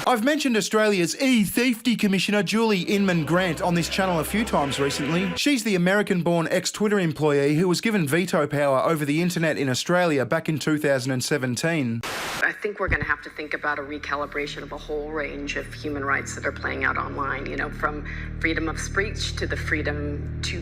I've mentioned Australia's eSafety Commissioner Julie Inman-Grant on this channel a few times recently. She's the American-born ex-Twitter employee who was given veto power over the internet in Australia back in 2017. I think we're going to have to think about a recalibration of a whole range of human rights that are playing out online, you know, from freedom of speech to the freedom to,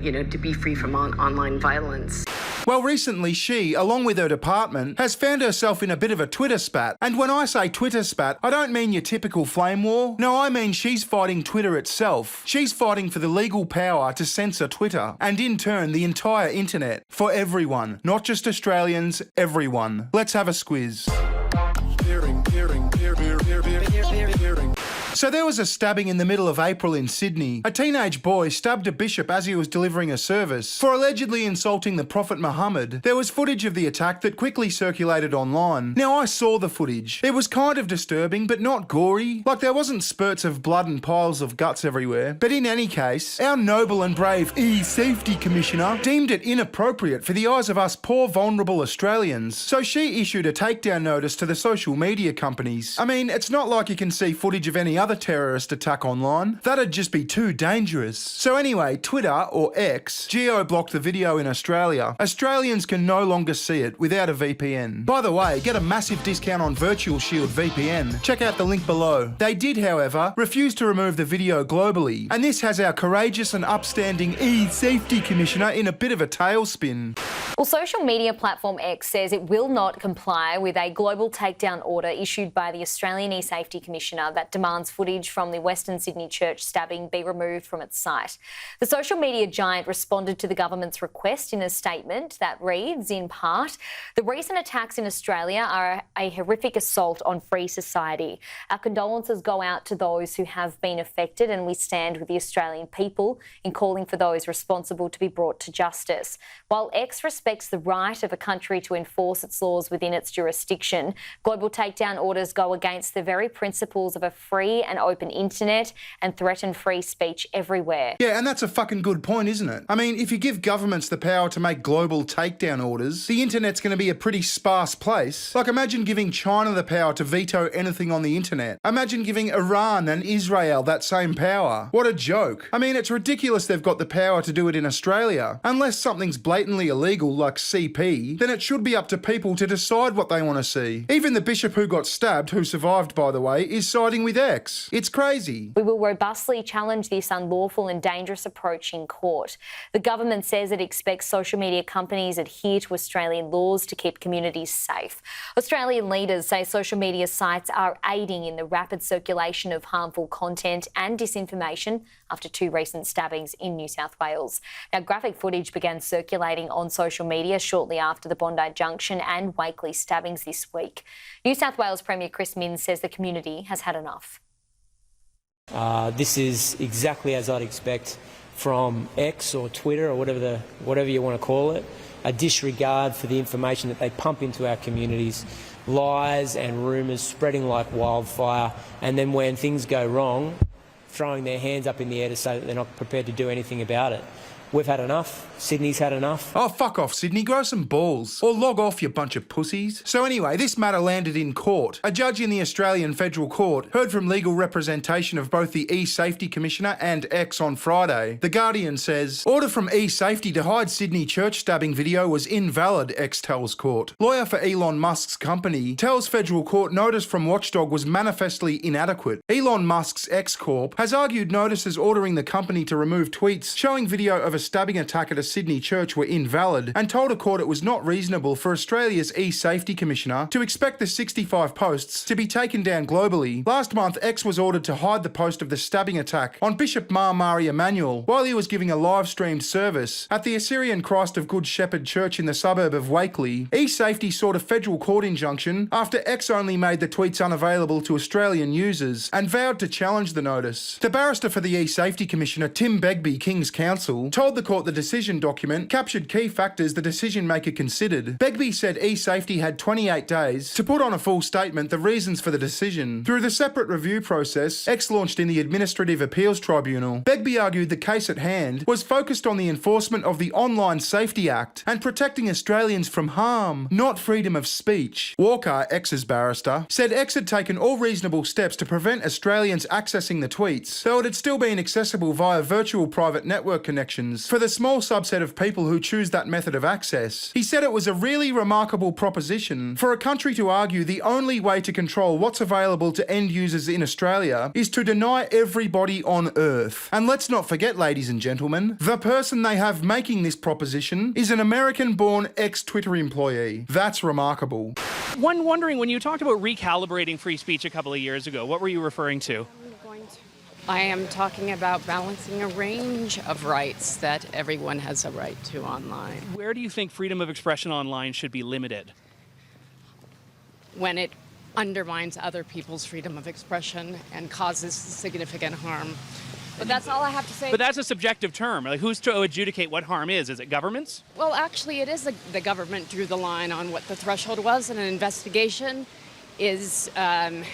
you know, to be free from online violence. Well, recently she, along with her department, has found herself in a bit of a Twitter spat. And when I say Twitter spat, I don't mean your typical flame war. No, I mean she's fighting Twitter itself. She's fighting for the legal power to censor Twitter, and in turn the entire internet, for everyone. Not just Australians, everyone. Let's have a squiz. So there was a stabbing in the middle of April in Sydney. A teenage boy stabbed a bishop as he was delivering a service for allegedly insulting the Prophet Muhammad. There was footage of the attack that quickly circulated online. Now, I saw the footage. It was kind of disturbing, but not gory. Like, there wasn't spurts of blood and piles of guts everywhere. But in any case, our noble and brave eSafety Commissioner deemed it inappropriate for the eyes of us poor vulnerable Australians. So she issued a takedown notice to the social media companies. I mean, it's not like you can see footage of any other terrorist attack online. That'd just be too dangerous. So anyway, Twitter, or X, geo-blocked the video in Australia. Australians can no longer see it without a VPN. By the way, get a massive discount on Virtual Shield VPN. Check out the link below. They did, however, refuse to remove the video globally, and this has our courageous and upstanding eSafety Commissioner in a bit of a tailspin. Well, social media platform X says it will not comply with a global takedown order issued by the Australian eSafety Commissioner that demands footage from the Western Sydney church stabbing be removed from its site. The social media giant responded to the government's request in a statement that reads, in part, "The recent attacks in Australia are a horrific assault on free society. Our condolences go out to those who have been affected, and we stand with the Australian people in calling for those responsible to be brought to justice." While X respects the right of a country to enforce its laws within its jurisdiction, global takedown orders go against the very principles of a free and open internet and threaten free speech everywhere. Yeah, and that's a fucking good point, isn't it? I mean, if you give governments the power to make global takedown orders, the internet's going to be a pretty sparse place. Like, imagine giving China the power to veto anything on the internet. Imagine giving Iran and Israel that same power. What a joke. I mean, it's ridiculous they've got the power to do it in Australia. Unless something's blatantly illegal like CP, then it should be up to people to decide what they want to see. Even the bishop who got stabbed, who survived by the way, is siding with X. It's crazy. We will robustly challenge this unlawful and dangerous approach in court. The government says it expects social media companies adhere to Australian laws to keep communities safe. Australian leaders say social media sites are aiding in the rapid circulation of harmful content and disinformation after two recent stabbings in New South Wales. Now, graphic footage began circulating on social media shortly after the Bondi Junction and Wakely stabbings this week. New South Wales Premier Chris Minns says the community has had enough. This is exactly as I'd expect from X or Twitter or whatever you want to call it, a disregard for the information that they pump into our communities, lies and rumours spreading like wildfire, and then when things go wrong, throwing their hands up in the air to say that they're not prepared to do anything about it. We've had enough. Sydney's had enough. Oh, fuck off, Sydney. Grow some balls. Or log off, you bunch of pussies. So anyway, this matter landed in court. A judge in the Australian Federal Court heard from legal representation of both the eSafety Commissioner and X on Friday. The Guardian says, order from eSafety to hide Sydney church stabbing video was invalid, X tells court. Lawyer for Elon Musk's company tells Federal Court notice from Watchdog was manifestly inadequate. Elon Musk's X Corp has argued notices ordering the company to remove tweets showing video of a stabbing attack at a Sydney church were invalid, and told a court it was not reasonable for Australia's eSafety Commissioner to expect the 65 posts to be taken down globally. Last month, X was ordered to hide the post of the stabbing attack on Bishop Mari Emanuel while he was giving a live-streamed service at the Assyrian Christ of Good Shepherd Church in the suburb of Wakely. eSafety sought a federal court injunction after X only made the tweets unavailable to Australian users and vowed to challenge the notice. The barrister for the eSafety Commissioner, Tim Begbie, King's Counsel, told told the court the decision document captured key factors the decision maker considered. Begbie said eSafety had 28 days to put on a full statement the reasons for the decision. Through the separate review process, X launched in the Administrative Appeals Tribunal, Begbie argued the case at hand was focused on the enforcement of the Online Safety Act and protecting Australians from harm, not freedom of speech. Walker, X's barrister, said X had taken all reasonable steps to prevent Australians accessing the tweets, though it had still been accessible via virtual private network connections for the small subset of people who choose that method of access. He said it was a really remarkable proposition for a country to argue the only way to control what's available to end users in Australia is to deny everybody on Earth. And let's not forget, ladies and gentlemen, the person they have making this proposition is an American-born ex-Twitter employee. That's remarkable. One wondering, when you talked about recalibrating free speech a couple of years ago, what were you referring to? I am talking about balancing a range of rights that everyone has a right to online. Where do you think freedom of expression online should be limited? When it undermines other people's freedom of expression and causes significant harm. But that's all I have to say. But that's a subjective term. Like, who's to adjudicate what harm is? Is it governments? Well, actually, it is the government drew the line on what the threshold was, and an investigation is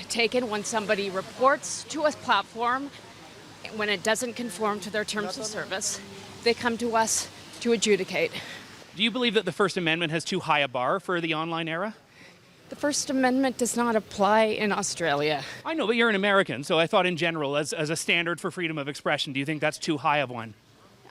taken when somebody reports to a platform. When it doesn't conform to their terms of service, they come to us to adjudicate. Do you believe that the First Amendment has too high a bar for the online era? The First Amendment does not apply in Australia. I know, but you're an American, so I thought in general, as a standard for freedom of expression, do you think that's too high of one?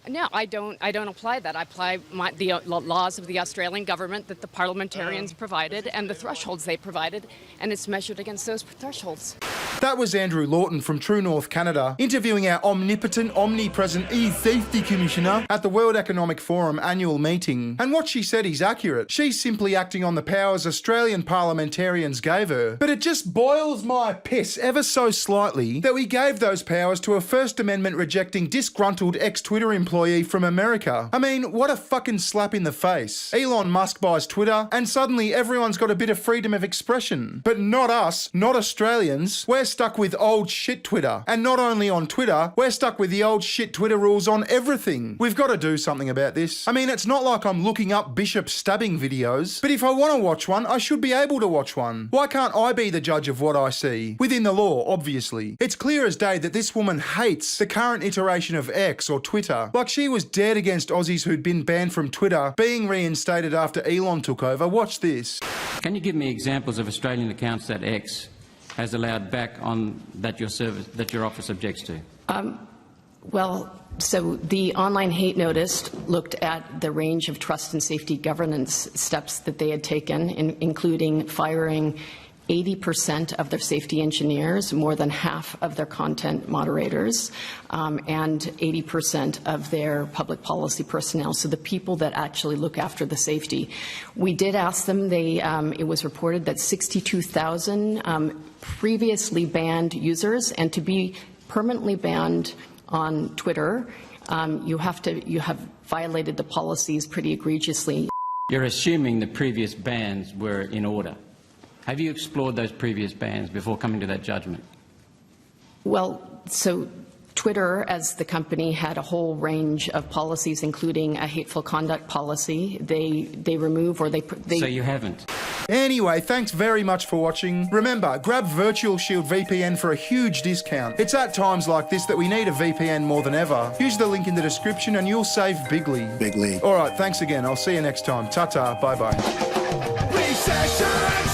No, I don't apply that. I apply the laws of the Australian government that the parliamentarians provided and the thresholds they provided, and it's measured against those thresholds. That was Andrew Lawton from True North Canada, interviewing our omnipotent, omnipresent eSafety Commissioner at the World Economic Forum annual meeting. And what she said is accurate. She's simply acting on the powers Australian parliamentarians gave her. But it just boils my piss ever so slightly that we gave those powers to a First Amendment rejecting disgruntled ex-Twitter employee from America. I mean, what a fucking slap in the face. Elon Musk buys Twitter and suddenly everyone's got a bit of freedom of expression. But not us, not Australians. We're stuck with old shit Twitter. And not only on Twitter, we're stuck with the old shit Twitter rules on everything. We've got to do something about this. I mean, it's not like I'm looking up bishop stabbing videos, but if I want to watch one, I should be able to watch one. Why can't I be the judge of what I see? Within the law, obviously. It's clear as day that this woman hates the current iteration of X or Twitter. Like she was dead against Aussies who'd been banned from Twitter being reinstated after Elon took over. Watch this. Can you give me examples of Australian accounts that X has allowed back on that your office objects to? Well, so the online hate notice looked at the range of trust and safety governance steps that they had taken, including firing 80% of their safety engineers, more than half of their content moderators, and 80% of their public policy personnel, so the people that actually look after the safety. We did ask them, it was reported that 62,000 previously banned users, and to be permanently banned on Twitter, you have violated the policies pretty egregiously. You're assuming the previous bans were in order. Have you explored those previous bans before coming to that judgment? Well, so Twitter, as the company, had a whole range of policies, including a hateful conduct policy. They remove or they... So you haven't? Anyway, thanks very much for watching. Remember, grab Virtual Shield VPN for a huge discount. It's at times like this that we need a VPN more than ever. Use the link in the description and you'll save bigly. Bigly. All right, thanks again. I'll see you next time. Ta-ta. Bye-bye. Recession!